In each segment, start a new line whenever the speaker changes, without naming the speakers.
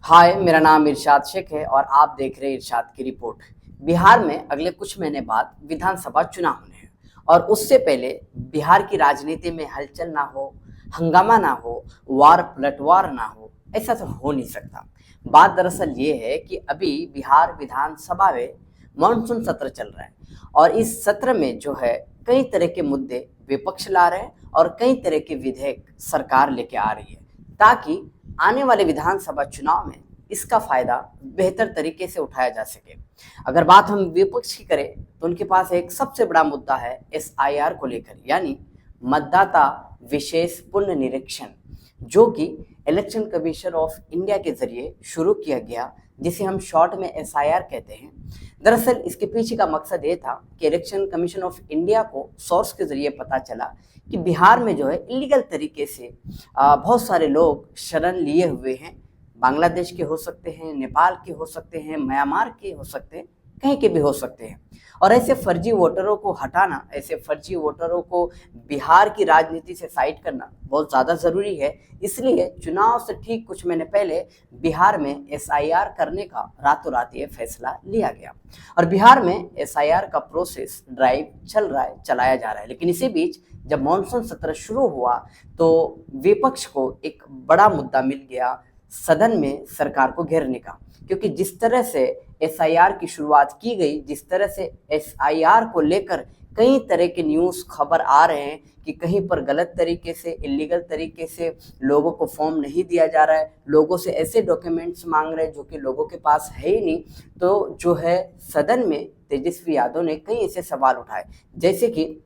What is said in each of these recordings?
हाय, मेरा नाम इरशाद शेख है और आप देख रहे हैं इरशाद की रिपोर्ट। बिहार में अगले कुछ महीने बाद विधानसभा चुनाव होने हैं और उससे पहले बिहार की राजनीति में हलचल ना हो, हंगामा ना हो, वार पलटवार ना हो, ऐसा तो हो नहीं सकता। बात दरअसल ये है कि अभी बिहार विधानसभा में मानसून सत्र चल रहा है और इस सत्र में जो है कई तरह के मुद्दे विपक्ष ला रहे हैं और कई तरह के विधेयक सरकार लेके आ रही है ताकि आने वाले विधानसभा चुनाव में इसका फायदा बेहतर तरीके से उठाया जा सके। अगर बात हम विपक्ष की करें तो उनके पास एक सबसे बड़ा मुद्दा है एसआईआर को लेकर, यानी मतदाता विशेष पुनर्निरीक्षण, जो कि इलेक्शन कमीशन ऑफ इंडिया के जरिए शुरू किया गया, जिसे हम शॉर्ट में एसआईआर कहते हैं। दरअसल इसके पीछे का मकसद ये था कि इलेक्शन कमीशन ऑफ इंडिया को सोर्स के जरिए पता चला कि बिहार में जो है इलीगल तरीके से बहुत सारे लोग शरण लिए हुए हैं। बांग्लादेश के हो सकते हैं, नेपाल के हो सकते हैं, म्यांमार के हो सकते हैं, कहीं के भी हो सकते हैं। और ऐसे फर्जी वोटरों को हटाना, ऐसे फर्जी वोटरों को बिहार की राजनीति से साइड करना बहुत ज़्यादा ज़रूरी है। इसलिए चुनाव से ठीक कुछ महीने पहले बिहार में एसआईआर करने का रातों रात ये फैसला लिया गया और बिहार में एसआईआर का प्रोसेस ड्राइव चल रहा है, चलाया जा रहा है। लेकिन इसी बीच जब मानसून सत्र शुरू हुआ तो विपक्ष को एक बड़ा मुद्दा मिल गया सदन में सरकार को घेरने का, क्योंकि जिस तरह से एसआईआर की शुरुआत की गई, जिस तरह से एसआईआर को लेकर कई तरह के न्यूज़ खबर आ रहे हैं कि कहीं पर गलत तरीके से, इलीगल तरीके से लोगों को फॉर्म नहीं दिया जा रहा है, लोगों से ऐसे डॉक्यूमेंट्स मांग रहे हैं जो कि लोगों के पास है ही नहीं। तो जो है सदन में तेजस्वी यादव ने कई ऐसे सवाल उठाए, जैसे कि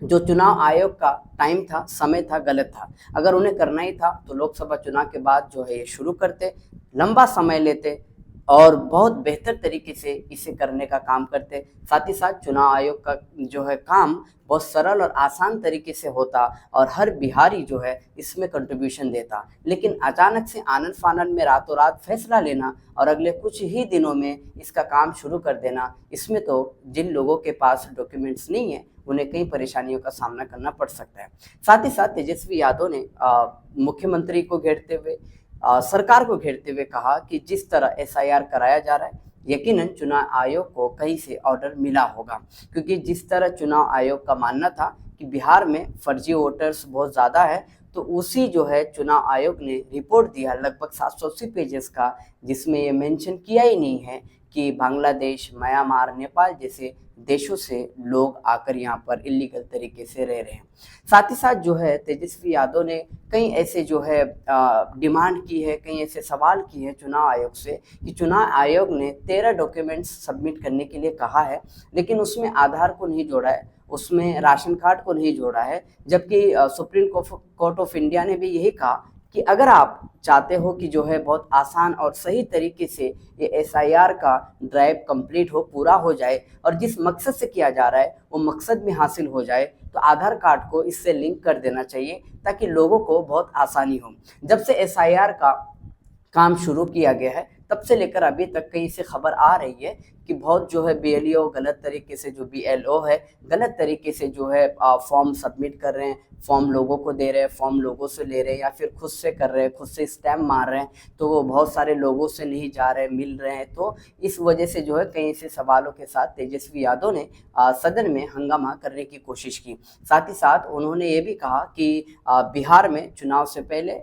जो चुनाव आयोग का टाइम था, समय था, गलत था। अगर उन्हें करना ही था तो लोकसभा चुनाव के बाद जो है ये शुरू करते, लंबा समय लेते और बहुत बेहतर तरीके से इसे करने का काम करते। साथ ही साथ चुनाव आयोग का जो है काम बहुत सरल और आसान तरीके से होता और हर बिहारी जो है इसमें कंट्रीब्यूशन देता। लेकिन अचानक से आनन फानन में रातों रात फैसला लेना और अगले कुछ ही दिनों में इसका काम शुरू कर देना, इसमें तो जिन लोगों के पास डॉक्यूमेंट्स नहीं है उन्हें कई परेशानियों का सामना करना पड़ सकता है। साथ ही साथ तेजस्वी यादव ने मुख्यमंत्री को घेरते हुए, सरकार को घेरते हुए कहा कि जिस तरह एसआईआर कराया जा रहा है यकीनन चुनाव आयोग को कहीं से ऑर्डर मिला होगा, क्योंकि जिस तरह चुनाव आयोग का मानना था कि बिहार में फर्जी वोटर्स बहुत ज़्यादा है, तो उसी जो है चुनाव आयोग ने रिपोर्ट दिया लगभग 780 पेजेस का, जिसमें ये मेंशन किया ही नहीं है कि बांग्लादेश, म्यांमार, नेपाल जैसे देशों से लोग आकर यहाँ पर इलीगल तरीके से रह रहे हैं। साथ ही साथ जो है तेजस्वी यादव ने कई ऐसे जो है डिमांड की है, कई ऐसे सवाल किए हैं चुनाव आयोग से कि चुनाव आयोग ने 13 डॉक्यूमेंट्स सबमिट करने के लिए कहा है, लेकिन उसमें आधार को नहीं जोड़ा है, उसमें राशन कार्ड को नहीं जोड़ा है। जबकि सुप्रीम कोर्ट ऑफ इंडिया ने भी यही कहा कि अगर आप चाहते हो कि जो है बहुत आसान और सही तरीके से ये एसआईआर का ड्राइव कंप्लीट हो, पूरा हो जाए और जिस मकसद से किया जा रहा है वो मकसद भी हासिल हो जाए, तो आधार कार्ड को इससे लिंक कर देना चाहिए ताकि लोगों को बहुत आसानी हो। जब से एसआईआर का काम शुरू किया गया है तब से लेकर अभी तक कहीं से खबर आ रही है कि बहुत जो है बीएलओ गलत तरीके से, जो बीएलओ है गलत तरीके से जो है फॉर्म सबमिट कर रहे हैं, फॉर्म लोगों को दे रहे हैं, फॉर्म लोगों से ले रहे हैं या फिर खुद से कर रहे हैं, खुद से स्टैम्प मार रहे हैं, तो वो बहुत सारे लोगों से नहीं जा रहे, मिल रहे हैं। तो इस वजह से जो है कई से सवालों के साथ तेजस्वी यादव ने सदन में हंगामा करने की कोशिश की। साथ ही साथ उन्होंने ये भी कहा कि बिहार में चुनाव से पहले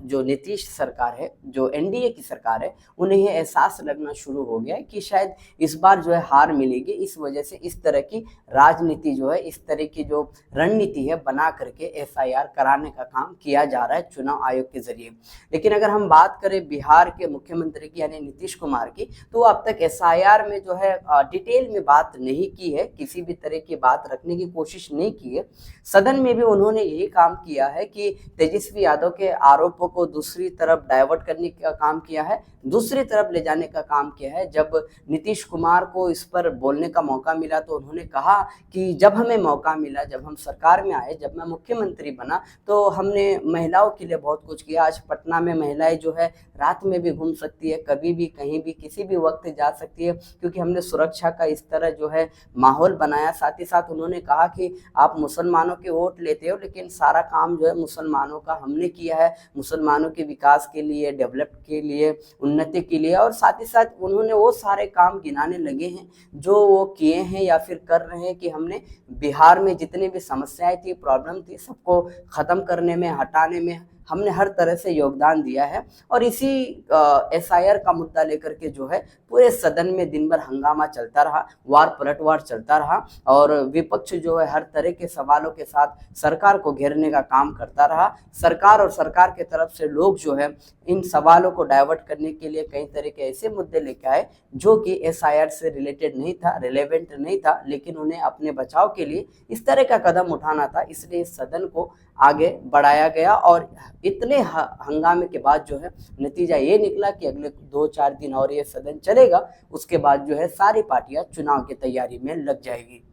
जो नीतीश सरकार है, जो एनडीए की सरकार है, उन्हें ये एहसास लगना शुरू हो गया है कि शायद इस बार जो है हार मिलेगी। इस वजह से इस तरह की राजनीति जो है, इस तरह की जो रणनीति है बना करके एफआईआर कराने का काम किया जा रहा है चुनाव आयोग के जरिए। लेकिन अगर हम बात करें बिहार के मुख्यमंत्री की यानी नीतीश कुमार की, तो अब तक एसआईआर में जो है डिटेल में बात नहीं की है, किसी भी तरह की बात रखने की कोशिश नहीं की है। सदन में भी उन्होंने यही काम किया है कि तेजस्वी यादव के आरोपों को दूसरी तरफ डाइवर्ट करने का काम किया है, दूसरी तरफ ले जाने का काम किया है। जब नीतीश कुमार को इस पर बोलने का मौका मिला तो उन्होंने कहा कि जब हमें मौका मिला, जब हम सरकार में आए, जब मैं मुख्यमंत्री बना, तो हमने महिलाओं के लिए बहुत कुछ किया। आज पटना में महिलाएं जो है रात में भी घूम सकती है, कभी भी कहीं भी किसी भी वक्त जा सकती है, क्योंकि हमने सुरक्षा का इस तरह जो है माहौल बनाया। साथ ही साथ उन्होंने कहा कि आप मुसलमानों के वोट लेते हो, लेकिन सारा काम जो है मुसलमानों का हमने किया है, मुसलमानों के विकास के लिए, डेवलप के लिए, उन्नति के लिए। और साथ ही साथ उन्होंने वो सारे काम गिनाने लगे हैं जो वो किए हैं या फिर कर रहे हैं कि हमने बिहार में जितनी भी समस्याएं थी, प्रॉब्लम थी, सबको ख़त्म करने में, हटाने में हमने हर तरह से योगदान दिया है। और इसी एसआईआर का मुद्दा लेकर के जो है पूरे सदन में दिन भर हंगामा चलता रहा, वार पलटवार चलता रहा, और विपक्ष जो है हर तरह के सवालों के साथ सरकार को घेरने का काम करता रहा। सरकार और सरकार के तरफ से लोग जो है इन सवालों को डाइवर्ट करने के लिए कई तरह के ऐसे मुद्दे लेके आए जो कि एसआईआर से रिलेटेड नहीं था, रिलेवेंट नहीं था, लेकिन उन्हें अपने बचाव के लिए इस तरह का कदम उठाना था। इसलिए इस सदन को आगे बढ़ाया गया और इतने हंगामे के बाद जो है नतीजा ये निकला कि अगले 2-4 दिन और ये सदन चलेगा, उसके बाद जो है सारी पार्टियां चुनाव की तैयारी में लग जाएगी।